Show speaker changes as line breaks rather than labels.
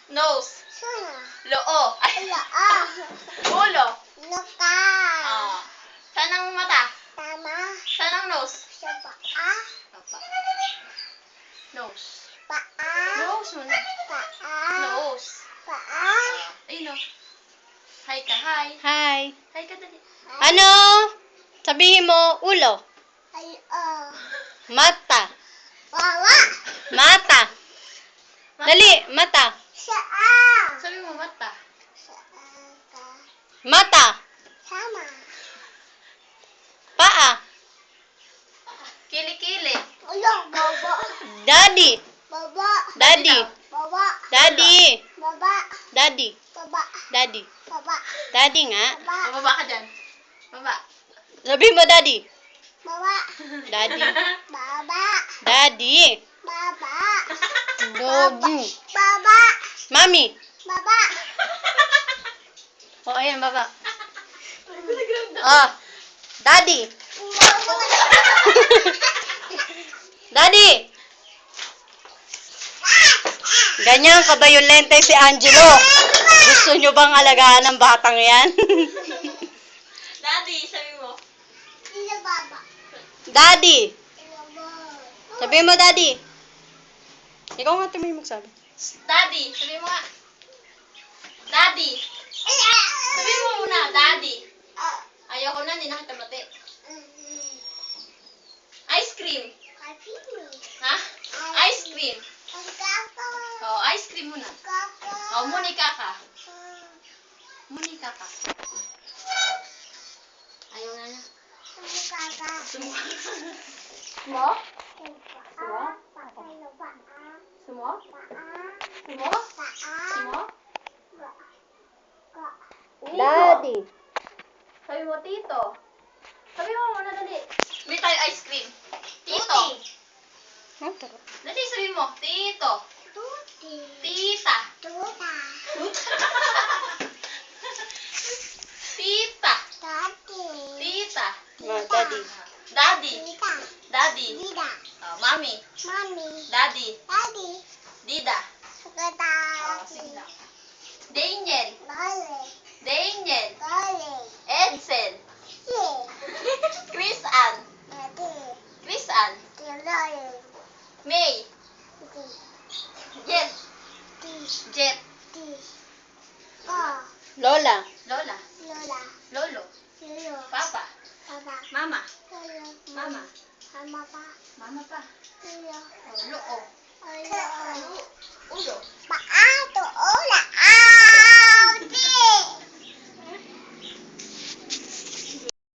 Nose.
Sana.
Loo. Ay. Ulo.
Luka.
Saan ang mata?
Tama.
Saan ang nose?
Sa paa.
Papa. Nose.
Paa.
Nose muna.
Paa.
Nose.
Paa.
Ayun o. Hi ka, hi.
Hi.
Hi ka dali.
Ano? Sabihin mo, ulo.
Ay,
Mata.
Wawa.
Mata. Dali, mata.
Saa.
Sabi mo mata.
Saa ka.
Mata.
Sama.
Paa.
Kili-kili.
Ulo. Baba.
Daddy.
Baba.
Daddy.
Baba.
Daddy.
Baba.
Daddy.
Baba.
Daddy.
Baba.
Daddy nga.
Baba.
Baba ka dyan. Baba.
Sabihin mo, daddy.
Baba.
Daddy.
Baba.
Daddy.
Baba.
Daddy.
Baba.
Mami.
Baba.
O, ayan, baba. Daddy. Daddy. Ganyan kabayolente si Angelo. Gusto nyo bang alagaan ng batang yan?
Daddy, sabi mo.
Sino baba?
Daddy.
Baba.
Sabihin mo, daddy. Ikaw nga tumingin magsabi.
Daddy, sabi mo nga. Daddy. Sabi mo muna, daddy. Ayoko na, hindi na kita bati. Ice cream. Ha? Ice cream. Oh, ice cream muna. Oh, munika ka. Munika ka. Ayaw na na. Sumo. Sumo? Sumo? Sumo? Sumo?
Daddy.
Sabi mo, tito. Sabi mo muna, dali. May tayo ice cream. Tito. Dali, sabi mo, tito. Tita. Tita. Tita.
Daddy.
Daddy. Daddy. Oh, mommy. Daddy. Dida. Oh, sige na. Daniel. Daniel. Edsel. Chris Ann. Chris Ann. May. Jet. Jet.
Lola.
Lola. Lolo. Papa. Mama. Mama. Mama pa. Oh, loo. Ulo.